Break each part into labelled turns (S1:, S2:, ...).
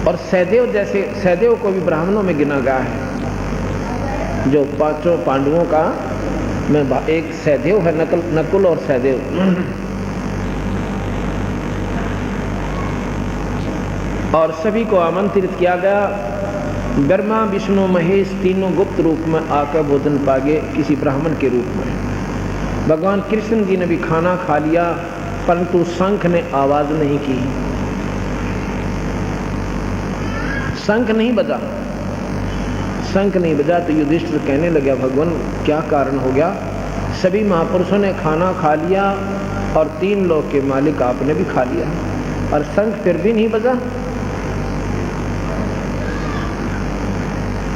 S1: और सहदेव जैसे, सहदेव को भी ब्राह्मणों में गिना गया है। जो पांचों पांडवों का में एक सहदेव है, नकुल और सहदेव। और सभी को आमंत्रित किया गया। ब्रह्मा विष्णु महेश तीनों गुप्त रूप में आकर भोजन पागे किसी ब्राह्मण के रूप में। भगवान कृष्ण जी ने भी खाना खा लिया, परंतु शंख ने आवाज नहीं की, शंख नहीं बजा। शंख नहीं बजा तो युधिष्ठिर कहने लगा, भगवान क्या कारण हो गया? सभी महापुरुषों ने खाना खा लिया और 3 लोक के मालिक आपने भी खा लिया और शंख फिर भी नहीं बजा।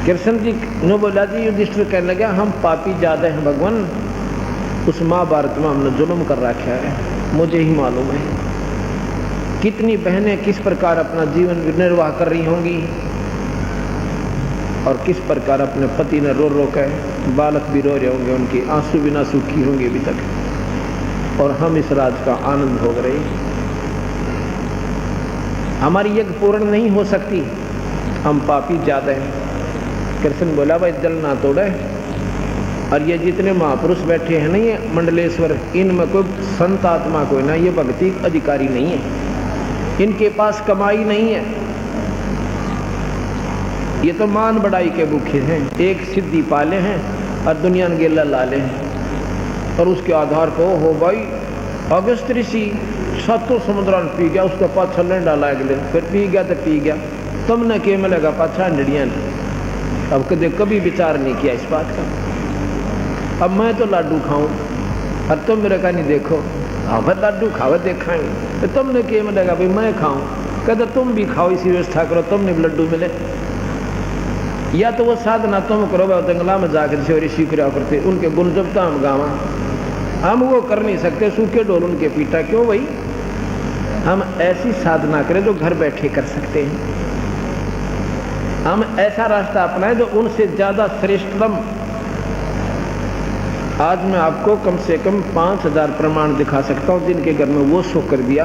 S1: कृष्ण जी ने बोला, जी युधिष्ठिर कहने लगा, हम पापी ज्यादा हैं भगवान, उस महाभारत में हमने जुल्म कर रखा है, मुझे ही मालूम है। कितनी बहनें किस प्रकार अपना जीवन निर्वाह कर रही होंगी और किस प्रकार अपने पति ने रो रो कर, बालक भी रो रहे होंगे, उनके आंसू बिना सूखी होंगे अभी तक, और हम इस राज का आनंद भोग रहे। हमारी यज्ञ पूर्ण नहीं हो सकती, हम पापी ज्यादा हैं। कृष्ण बोला, भाई जल ना तोड़े, और ये जितने महापुरुष बैठे हैं ना, ये मंडलेश्वर, इनमें कोई संत आत्मा कोई ना, ये भक्ति अधिकारी नहीं है, इनके पास कमाई नहीं है, ये तो मान बढ़ाई के भूखे हैं, एक सिद्धि पाले हैं और दुनिया गेला लाले हैं। और उसके आधार पर हो भाई, अगस्त ऋषि 7 समुद्र पी गया, उसका पाछा नहीं डाला अगले, फिर पी गया तो पी गया, तुमने के मिलेगा पाछा अंडड़िया ने। अब कभी विचार नहीं किया इस बात का। अब मैं तो लाडू खाऊं और तुम मेरे का नहीं देखो, हाँ लाडू खावे देखाएंगे, तो तुमने के मिलेगा भाई मैं खाऊं, कहते तुम भी खाओ, इसी व्यवस्था करो, तुमने भी लड्डू मिले। या तो वो साधना तुम करो, जंगला में जाकर से ऋषि क्रिया करते, उनके गुण जबता हम गावा, हम वो कर नहीं सकते, सूखे डोल उनके पीटा क्यों भाई? हम ऐसी साधना करें जो घर बैठे कर सकते हैं, हम ऐसा रास्ता अपनाएं जो उनसे ज्यादा श्रेष्ठतम। आज मैं आपको कम से कम 5000 प्रमाण दिखा सकता हूं जिनके घर में वो सो कर दिया,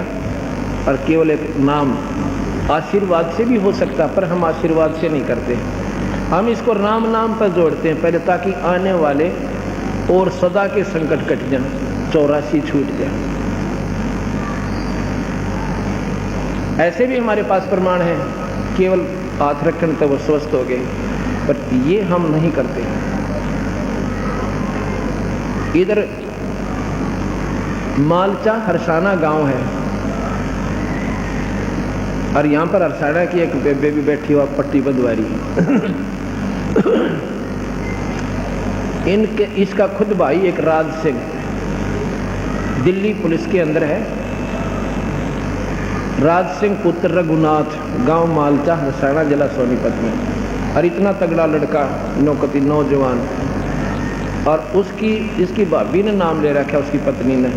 S1: और केवल एक नाम आशीर्वाद से भी हो सकता, पर हम आशीर्वाद से नहीं करते, हम इसको राम नाम पर जोड़ते हैं पहले, ताकि आने वाले और सदा के संकट कट जाए, 84 छूट जाए। ऐसे भी हमारे पास प्रमाण है, केवल हाथ रखने तो वो स्वस्थ हो गए, पर ये हम नहीं करते। इधर मालचा हरसाना गांव है, और यहां पर हरसाना की एक बेबी बैठी हुआ पट्टी बंधवारी इनके, इसका खुद भाई एक राज सिंह दिल्ली पुलिस के अंदर है। राज सिंह पुत्र रघुनाथ, गांव मालचा हरसाना जिला सोनीपत में, और इतना तगड़ा लड़का, नौकती नौजवान, और उसकी इसकी भाभी ने नाम ले रखा उसकी पत्नी ने,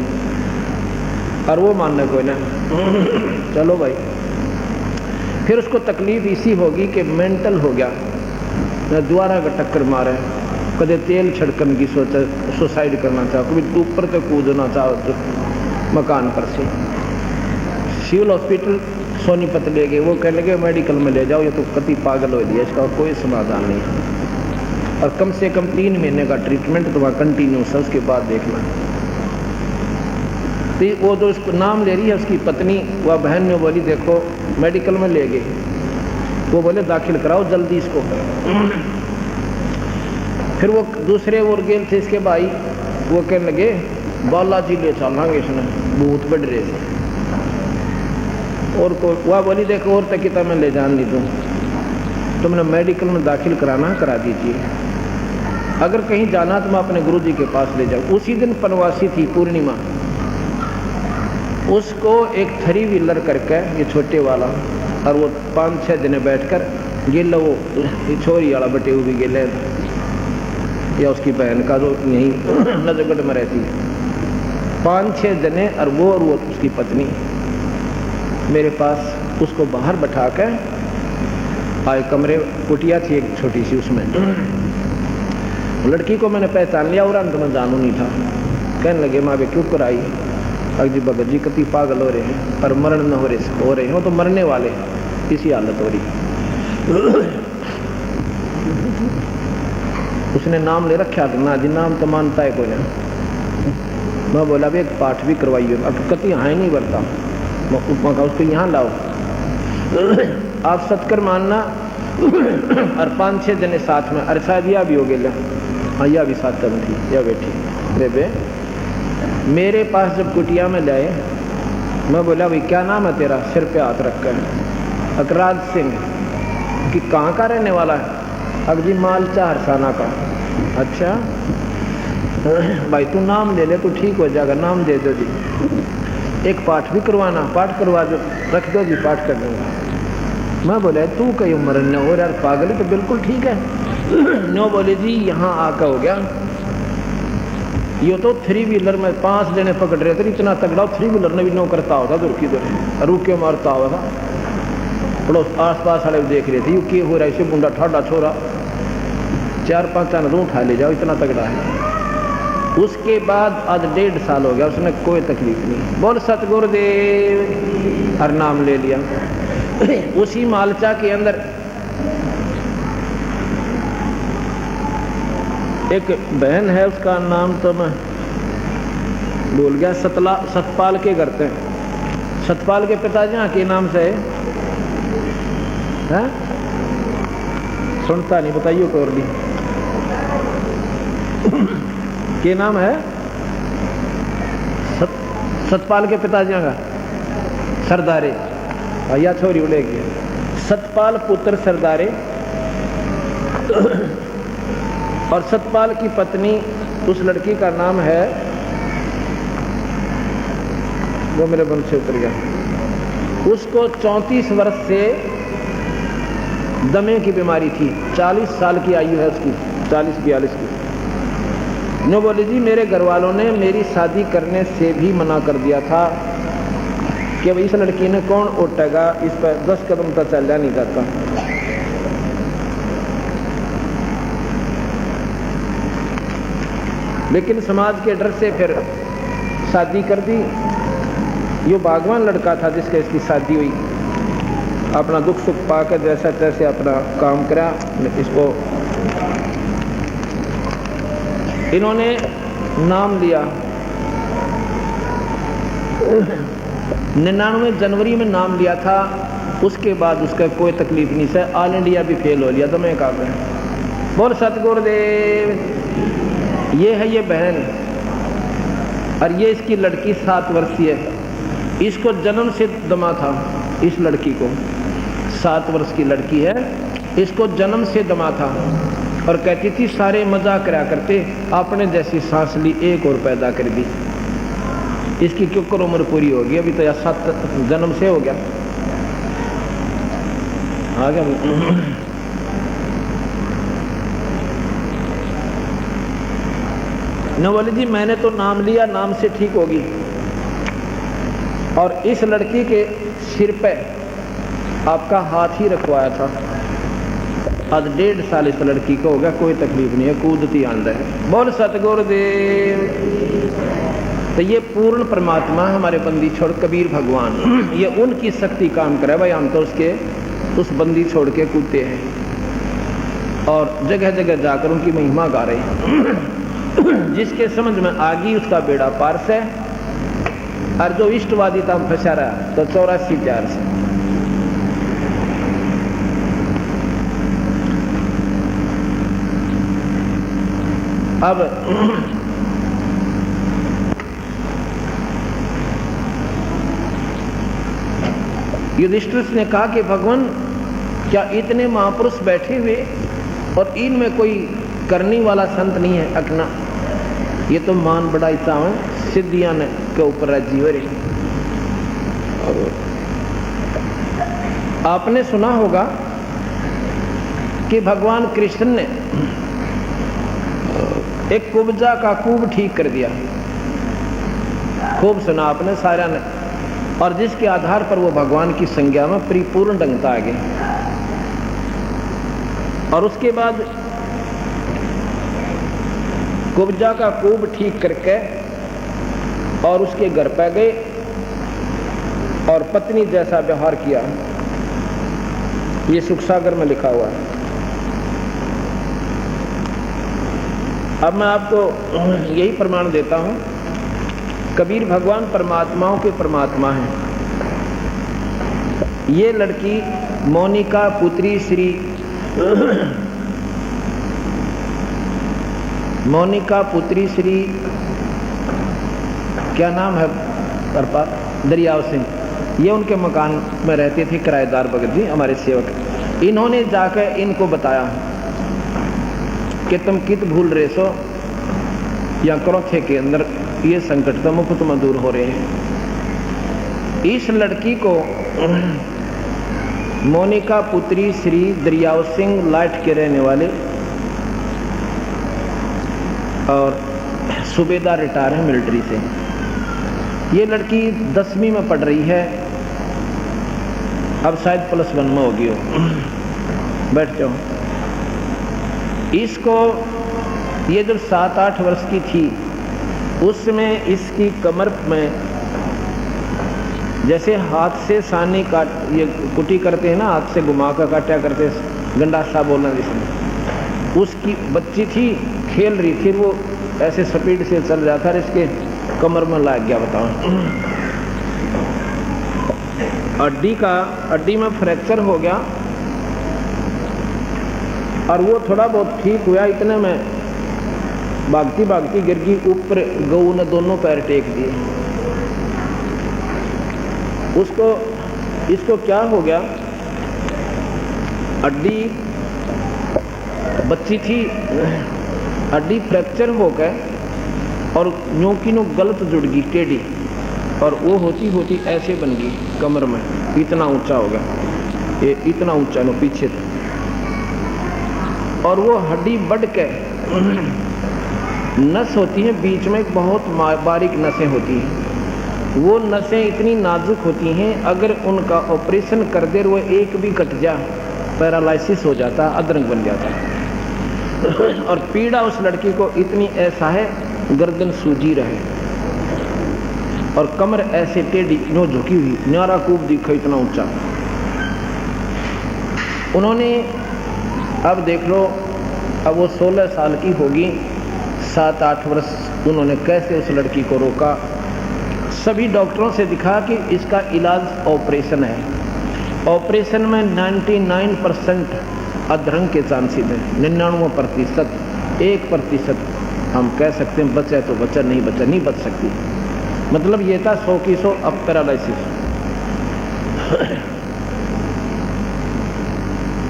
S1: और वो मानने कोई ना। चलो भाई, फिर उसको तकलीफ इसी होगी कि मेंटल हो गया, द्वारा का टक्कर मारे, कदे तेल छिड़कने की सोचा, सुसाइड करना चाहो, कभी ऊपर तक कूदना चाहो तो मकान पर से। सिविल हॉस्पिटल सोनीपत ले गए, वो कहने लगे मेडिकल में ले जाओ, ये तो कति पागल हो गया, इसका कोई समाधान नहीं है, और कम से कम 3 महीने का ट्रीटमेंट तो वहाँ कंटिन्यूस है, उसके बाद देखना। तो वो जो उसको नाम ले रही है उसकी पत्नी, वह बहन ने बोली देखो मेडिकल में ले गए, वो बोले दाखिल कराओ जल्दी इसको। फिर वो दूसरे और गेल थे इसके भाई, वो कहने लगे बालाजी ले चलेंगे, इसने भूत बढ़ रहे थे, और को वह बोली देखो और तक कितना मैं ले जान नहीं दूँ, तुमने मेडिकल में दाखिल कराना करा दीजिए, अगर कहीं जाना तो मैं अपने गुरुजी के पास ले जाऊँ। उसी दिन पनवासी थी पूर्णिमा, उसको एक 3 व्हीलर करके, ये छोटे वाला, और वो 5-6 दिन बैठकर गेला, वो छोरी वाला बटे हुए भी गेले, या उसकी बहन का जो यहीं नजरगढ़ में रहती है, 5-6 जने, और वो उसकी पत्नी मेरे पास, उसको बाहर बैठा कर आए कमरे, कुटिया थी एक छोटी सी, उसमें लड़की को मैंने पहचान लिया, और अंत में जानू नहीं था। कहने लगे माँ वे क्यों कराई? अजी भगत जी कति पागल हो रहे हैं, पर मरण न हो रहे हो तो मरने वाले, इसी हालत हो रही। उसने नाम ले रखा था ना जी, नाम तो मानता है कोई ना। मैं बोला भाई एक पाठ भी करवाइए। अब कति यहाँ नहीं बरता, मैं उपमा का उसको यहाँ लाओ, आप सत्कर मानना। और 5-6 जने साथ में, अरे शायद यह भी हो गया, हाँ यह भी साथ में थी, यह बैठी। बेबे मेरे पास जब कुटिया में लाए, मैं बोला भाई क्या नाम है तेरा? सिर पे हाथ रख कर, अकराज सिंह। कि कहाँ का रहने वाला है? अब जी मालचा हरसाना का। अच्छा भाई तू नाम ले ले तो ठीक हो जाएगा, नाम दे दो जी। एक पाठ भी करवाना, पाठ करवा दो, रख दो जी, पाठ कर दूंगा। मैं बोले तू कई उम्र न हो यार, पागल है तो बिल्कुल ठीक है। नो बोले जी यहाँ आकर हो गया, ये तो 3 व्हीलर में 5 जने पकड़ रहे थे, इतना तगड़ा 3 व्हीलर ने भी नो करता होता दूर की दूर, रुक के मारता होगा। पड़ोस आस पास वाले देख रहे थे यू के हो रहा है, इसे बुंडा ठाडा छोरा 4-5 रू उठा ले जाओ, इतना तगड़ा है। उसके बाद आज 1.5 साल हो गया, उसने कोई तकलीफ नहीं। बोल सतगुरुदेव, हर नाम ले लिया। उसी मालचा के अंदर एक बहन है, उसका नाम तो मैं भूल गया, सतपाल के करते हैं। सतपाल के पिताजी यहाँ के नाम से है, सुनता नहीं, बताइए कोई और भी के नाम है? सतपाल के पिताजी का सरदारे, या छोरी उड़ेगी। सतपाल पुत्र सरदारे। और सतपाल की पत्नी, उस लड़की का नाम है, वो मेरे मन से उतर गया, उसको 34 वर्ष से दमे की बीमारी थी। 40 साल की आयु है उसकी, 40-42 की। नो बोले जी मेरे घर वालों ने मेरी शादी करने से भी मना कर दिया था कि इस लड़की ने कौन उठेगा, इस पर 10 कदम तक चलना नहीं जाता। लेकिन समाज के डर से फिर शादी कर दी। यो भगवान लड़का था जिसके इसकी शादी हुई, अपना दुख सुख पाकर जैसा तैसे अपना काम करा। इसको इन्होंने नाम लिया 99 जनवरी में नाम लिया था। उसके बाद उसका कोई तकलीफ नहीं से, ऑल इंडिया भी फेल हो लिया। तो मैं कहा मैं बोल सतगुरुदेव। ये है ये बहन, और ये इसकी लड़की 7 वर्षीय है। इसको जन्म से दमा था, इस लड़की को 7 वर्ष की लड़की है, इसको जन्म से दमा था। और कहती थी सारे मजाक करा करते, आपने जैसी सांस ली एक और पैदा कर दी। इसकी क्यों कर उम्र पूरी हो गई, अभी तो 7 जन्म से हो गया, आ गया। न बोले जी मैंने तो नाम लिया, नाम से ठीक होगी। और इस लड़की के सिर पे आपका हाथ ही रखवाया था। आज 1.5 साल इस लड़की को हो गया, कोई तकलीफ नहीं है, कूदती आंदा है। बोल सतगुरुदेव। तो ये पूर्ण परमात्मा हमारे बंदी छोड़ कबीर भगवान, ये उनकी शक्ति काम करे भाई। हम तो उसके उस बंदी छोड़ के कूदते हैं और जगह जगह जाकर उनकी महिमा गा रहे हैं। जिसके समझ में आ गई उसका बेड़ा पार से, और जो इष्टवादी था फंसा रहा तो 84 प्यार से। अब युधिष्ठिर ने कहा कि भगवान क्या इतने महापुरुष बैठे हुए और इनमें कोई करने वाला संत नहीं है? अकना ये तो मान बढ़ाई चाहे सिद्धियां ने के ऊपर राजी हो रही। आपने सुना होगा कि भगवान कृष्ण ने एक कुब्जा का कूब ठीक कर दिया, खूब सुना आपने सारा ने, और जिसके आधार पर वो भगवान की संज्ञा में परिपूर्ण ढंगता आ गए। और उसके बाद कुब्जा का कूब ठीक करके और उसके घर पे गए और पत्नी जैसा व्यवहार किया। ये सुख सागर में लिखा हुआ है। अब मैं आपको यही प्रमाण देता हूं, कबीर भगवान परमात्माओं के परमात्मा हैं। ये लड़की मोनिका पुत्री श्री मोनिका पुत्री श्री क्या नाम है दरियाव सिंह, ये उनके मकान में रहते थे, किराएदार भगत जी हमारे सेवक। इन्होंने जाकर इनको बताया कि तुम कित भूल रहे सो, या क्रोथे के अंदर ये संकट तो मुफ्त में दूर हो रहे हैं। इस लड़की को मोनिका पुत्री श्री दरियाव सिंह लाइट के रहने वाले और सूबेदार रिटायर है मिलिट्री से। ये लड़की 10वीं में पढ़ रही है, अब शायद +1 में होगी हो। बैठ जाओ। इसको ये जब 7-8 वर्ष की थी उसमें इसकी कमर में जैसे हाथ से सानी काट ये कुटी करते हैं ना, हाथ से घुमा कर काटा करते, गंडासा बोलना जिसमें, उसकी बच्ची थी, खेल रही थी, वो ऐसे स्पीड से चल रहा था, इसके कमर में लग गया। बताओ, हड्डी में फ्रैक्चर हो गया और वो थोड़ा बहुत ठीक हुआ। इतने में भागती भागती गिर गई ऊपर, गऊ ने दोनों पैर टेक दिए। इसको क्या हो गया, हड्डी बच्ची थी, हड्डी फ्रैक्चर हो गए और यूं की नो गलत जुड़ गई टेढ़ी, और वो होती होती ऐसे बन गई कमर में, इतना ऊंचा हो गया, ये इतना ऊंचा नो पीछे था। और वो हड्डी बढ़ के नस होती है बीच में, बहुत बारीक नसें होती हैं, वो नसें इतनी नाजुक होती हैं, अगर उनका ऑपरेशन कर दे वो एक भी कट जा, पैरालिसिस हो जाता, अधरंग बन जाता। और पीड़ा उस लड़की को इतनी ऐसा है, गर्दन सूजी रहे और कमर ऐसे टेढ़ी नो झुकी हुई, न्यारा कूब दिखा इतना ऊंचा। उन्होंने अब देख लो, अब वो 16 साल की होगी, 7-8 वर्ष उन्होंने कैसे उस लड़की को रोका। सभी डॉक्टरों से दिखा कि इसका इलाज ऑपरेशन है। ऑपरेशन में 99% अधरंग के चांसेस हैं, 99%, 1% हम कह सकते हैं बचा तो बचा, नहीं बच सकती। मतलब ये था 100 की 100 अब पैरालिसिस।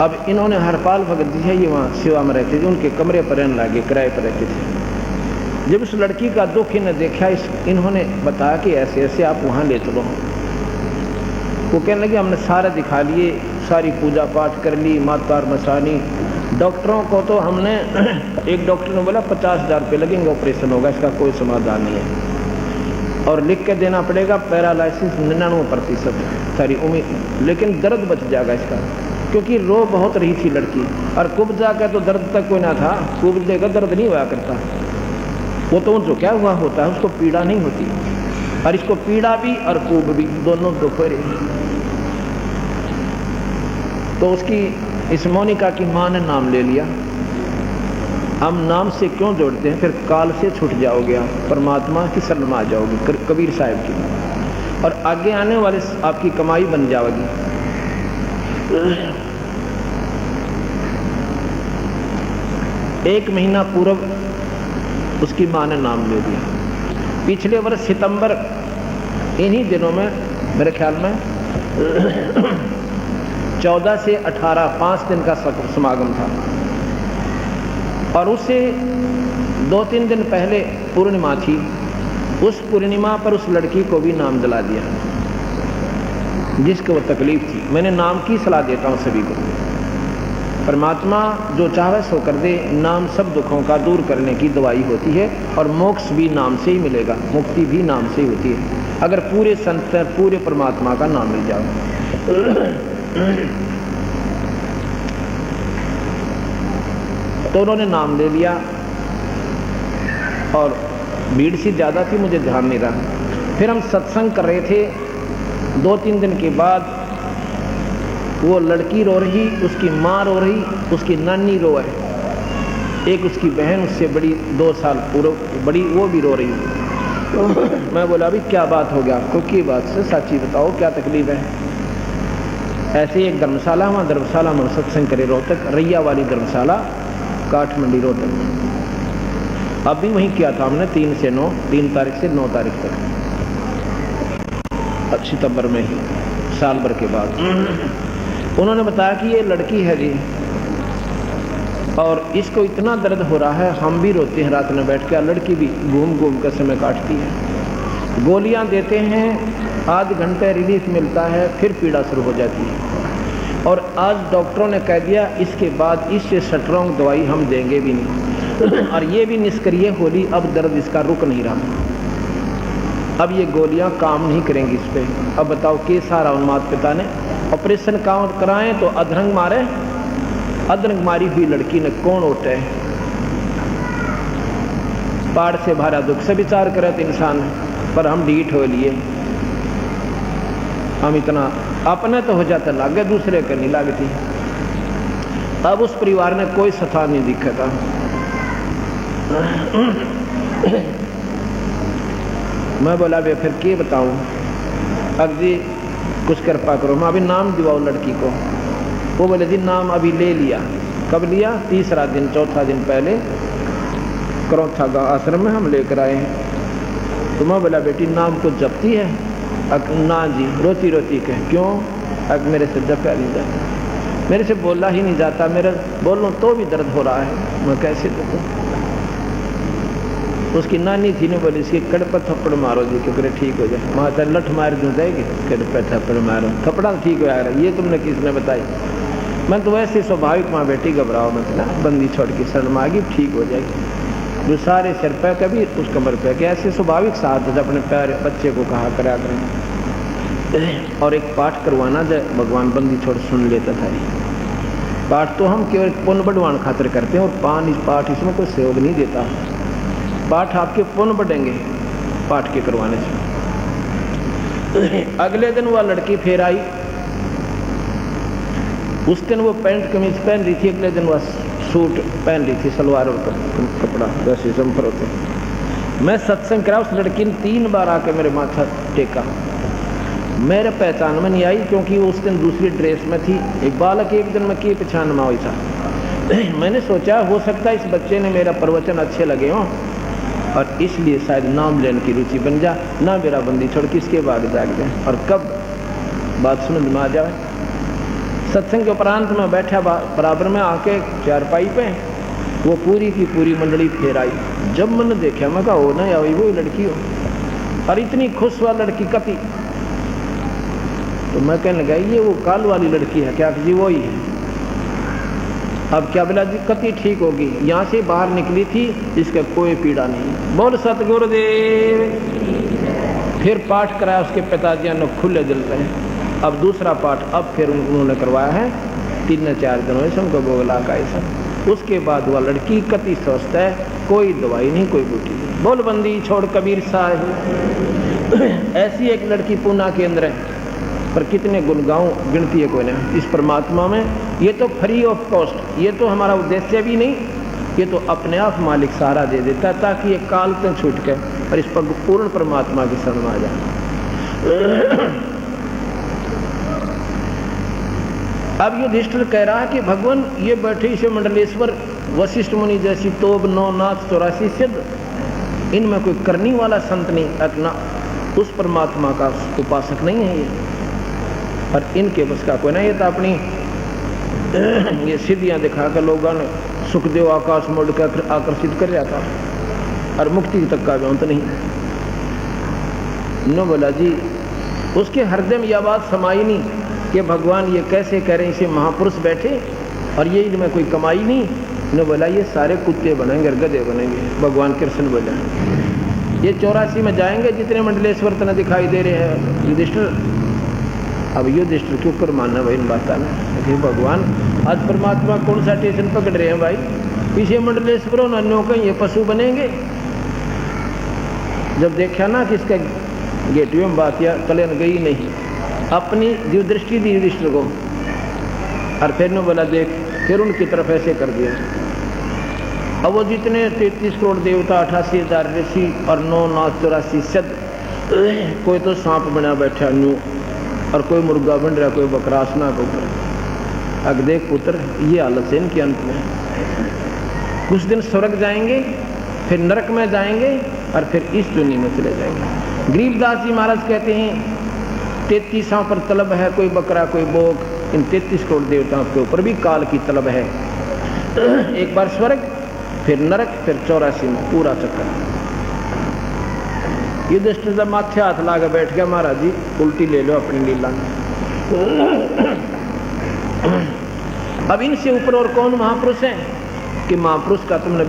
S1: अब इन्होंने हरपाल भगत जी है, ये वहाँ सेवा में रहते थे, उनके कमरे पर रहने लगे, किराए पर रहते थे। जब उस लड़की का दुख इन्हें देखा, इन्होंने बताया कि ऐसे ऐसे आप वहाँ ले चलो। वो कहने लगे हमने सारे दिखा लिए, सारी पूजा पाठ कर ली, मातार मसानी। डॉक्टरों को तो हमने एक डॉक्टर ने बोला 50,000 रुपये लगेंगे, ऑपरेशन होगा, इसका कोई समाधान नहीं है, और लिख के देना पड़ेगा पैरालिसिस 99% सारी उम्मीद, लेकिन दर्द बच जाएगा इसका, क्योंकि रो बहुत रही थी लड़की, और कुब जाकर तो दर्द तक कोई ना था, कुब देकर दर्द नहीं हुआ करता, वो तो जो क्या हुआ होता है उसको पीड़ा नहीं होती, और इसको पीड़ा भी और कुब भी दोनों दोपहर। तो उसकी इस मोनिका की माँ ने नाम ले लिया। हम नाम से क्यों जोड़ते हैं, फिर काल से छूट जाओगे आप, परमात्मा की शरण में आ जाओगे, कबीर साहब की, और आगे आने वाले आपकी कमाई बन जाएगी। एक महीना पूर्व उसकी माँ ने नाम ले दिया। पिछले वर्ष सितंबर इन्हीं दिनों में, मेरे ख्याल में 14 से 18 5 दिन का समागम था, और उससे 2-3 दिन पहले पूर्णिमा थी। उस पूर्णिमा पर उस लड़की को भी नाम दिला दिया जिसको वो तकलीफ थी। मैंने नाम की सलाह देता हूँ सभी को, परमात्मा जो चाहे सो कर दे। नाम सब दुखों का दूर करने की दवाई होती है, और मोक्ष भी नाम से ही मिलेगा, मुक्ति भी नाम से ही होती है, अगर पूरे संत पूरे परमात्मा का नाम मिल जाए। तो उन्होंने नाम ले लिया, और भीड़ सी ज़्यादा थी, मुझे ध्यान नहीं रहा। फिर हम सत्संग कर रहे थे, 2-3 दिन के बाद वो लड़की रो रही, उसकी माँ रो रही, उसकी नानी रो है, एक उसकी बहन उससे बड़ी 2 साल पूर्व बड़ी, वो भी रो रही। मैं बोला अभी क्या बात हो गया आपको, की बात से साची बताओ क्या तकलीफ है। ऐसे ही एक धर्मशाला, वहाँ धर्मशाला में सत्संग करे, रोहतक रैया वाली धर्मशाला, काठमंडी रोहतक। अब भी वहीं किया था हमने 3 से 9, 3 तारीख से 9 तारीख तक, सितंबर में ही, साल भर के बाद। उन्होंने बताया कि ये लड़की है जी, और इसको इतना दर्द हो रहा है, हम भी रोते हैं रात में बैठ के, लड़की भी घूम घूम कर समय काटती है। गोलियां देते हैं, आध घंटे रिलीफ मिलता है, फिर पीड़ा शुरू हो जाती है। और आज डॉक्टरों ने कह दिया इसके बाद इससे स्ट्रॉन्ग दवाई हम देंगे भी नहीं। और ये भी निष्क्रिय होली, अब दर्द इसका रुक नहीं रहा, अब ये गोलियां काम नहीं करेंगी इस पर। अब बताओ के सारा उन माता पिता ने ऑपरेशन काम कराएं तो अधरंग मारे, अधरंग मारी हुई लड़की ने कौन उठे। पाड़ से भारा दुख से विचार करे तो इंसान, पर हम ढीठ हो लिए, हम इतना अपने तो हो जाता लागे, दूसरे के नहीं लगती। अब उस परिवार ने कोई सफा नहीं दिखा था। मैं बोला बे फिर क्या बताऊं, अब जी कुछ कृपा करो, मैं अभी नाम दिवाओ लड़की को। वो बोले जी नाम अभी ले लिया। कब लिया? 3रा दिन, 4था दिन पहले करौथा गाँव आश्रम में हम लेकर आए हैं। तो मैं बोला बेटी नाम को जपती है? ना जी, रोती रोती कह क्यों? मेरे से जपा नहीं जाता, मेरे से बोला ही नहीं जाता, मेरे बोलूं तो भी दर्द हो रहा है, मैं कैसे देखूं। उसकी नानी थी ने बोली इसके कड़ पर थप्पड़ मारो जी क्योंकि ठीक हो जाए। माता लठ मार दूँ जाएगी, कड़ पर थप्पड़ मारो, थप्पड़ा तो ठीक हो जाएगा। ये तुमने किसने बताई? मैं तो वैसे स्वाभाविक, माँ बेटी घबराओ मत ना, बंदी छोड़ के शर्म आ गई, ठीक हो जाएगी। जो सारे सिर पे कभी उस कमर पे के ऐसे स्वाभाविक साथ अपने पैर बच्चे को कहा करा करें। और एक पाठ करवाना जब भगवान बंदी छोड़ सुन लेता था। पाठ तो हम केवल पुण्य बढ़वान खातिर करते हैं, और पाठ इसमें कोई सहयोग नहीं देता। पाठ आपके पुण्य बढ़ेंगे पाठ के करवाने से। अगले दिन वह लड़की फिर आई, उस दिन वो पैंट कमीज पहन रही थी, अगले दिन वह सूट पहन रही थी, सलवार और कपड़ा जैसे जम्फर होते। मैं सत्संग करा, उस लड़की ने 3 बार आके मेरे माथा टेका। मेरे पहचान में नहीं आई क्योंकि वो उस दिन दूसरी ड्रेस में थी। एक बालक एक दिन में की पहचान में हुई था। मैंने सोचा हो सकता है इस बच्चे ने मेरा प्रवचन अच्छे लगे हों और इसलिए शायद नाम लेने की रुचि बन जा, ना मेरा बंदी छोड़ किसके बाद जाग जाए। और कब बात समझ में आ जाए, सत्संग के उपरांत में बैठा बराबर में आके चारपाई पे, वो पूरी की पूरी मंडली फेर आई। जब मैंने देखा मैं कहा हो ना या वो लड़की हो, और इतनी खुश हुआ लड़की कति। तो मैं कहने लगा ये वो काल वाली लड़की है क्या? जी वो ही है। अब क्या बोला जी कति ठीक होगी, यहाँ से बाहर निकली थी, इसका कोई पीड़ा नहीं। बोल सतगुरुदेव। फिर पाठ कराया उसके पिताजी ने खुले दिल पे। अब दूसरा पाठ अब फिर उन्होंने करवाया है 3-4 दिनों से उनको बोगला का ऐसा। उसके बाद वह लड़की कति स्वस्थ है, कोई दवाई नहीं, कोई बूटी नहीं। बोल बंदी छोड़ कबीर साहब। ऐसी एक लड़की पूना के अंदर है, पर कितने गुण गाऊं गिनती है कोई ना इस परमात्मा में। ये तो फ्री ऑफ कॉस्ट, ये तो हमारा उद्देश्य भी नहीं, ये तो अपने आप मालिक सहारा दे देता है ताकि ये काल तक छूट के और इस पर पूर्ण परमात्मा की शरण में आ जाए। अब युधिष्ठिर कह रहा है कि भगवान ये बैठे इसे मंडलेश्वर वशिष्ठ मुनि जैसी तोब 9 नाथ 84 सिद्ध, इनमें कोई करनी वाला संत नहीं, अपना उस परमात्मा का उपासक नहीं है ये, और इनके बस का कोई ना। ये तो अपनी ये सिद्धियां दिखा कर लोगों ने सुखदेव आकाश मोड़ कर आकर्षित कर जाता, और मुक्ति तक का भी अंत नहीं। नो बोला जी उसके हृदय में यह बात समाई नहीं कि भगवान ये कैसे कह रहे हैं, इसे महापुरुष बैठे और ये इनमें कोई कमाई नहीं। ने बोला ये सारे कुत्ते बनेंगे, गधे बनेंगे। भगवान कृष्ण बोला ये 84 में जाएंगे जितने मंडलेश्वर तना दिखाई दे रहे हैं युधिष्ठिर। अब युधिष्ठिर क्यों कर मानना भाई इन बात ना, भगवान आज परमात्मा कौन सा स्टेशन पकड़ रहे हैं भाई, पीछे मंडलेश्वरों अन्यों का ये पशु बनेंगे। जब देखा ना कि इसका गेटवे में बात या कल्याण गई नहीं, अपनी जो दृष्टि दी युधिष्ठिर को और फिर ने बोला देख, फिर उनकी तरफ ऐसे कर दिया। अब वो जितने 33 करोड़ देवता, 88,000 ऋषि और 9 नाथ 84 सद, कोई तो सांप बना बैठा न्यू, और कोई मुर्गा बन रहा, कोई बकरासना के ऊपर। अब देख पुत्र, ये हालत है इनके अंत में। कुछ दिन स्वर्ग जाएंगे, फिर नरक में जाएंगे, और फिर इस दुनिया में चले जाएंगे। गरीबदास जी महाराज कहते हैं 33 पर तलब है, कोई बकरा कोई बोक, इन 33 करोड़ देवताओं के ऊपर भी काल की तलब है। एक बार स्वर्ग, फिर नरक, फिर 84 में पूरा चक्कर। ये दृष्टि जब माथे हाथ लाकर बैठ गया, महाराज जी उल्टी ले लो अपनी लीला में। अब इनसे ऊपर और कौन महापुरुष है कि महापुरुष का तुमने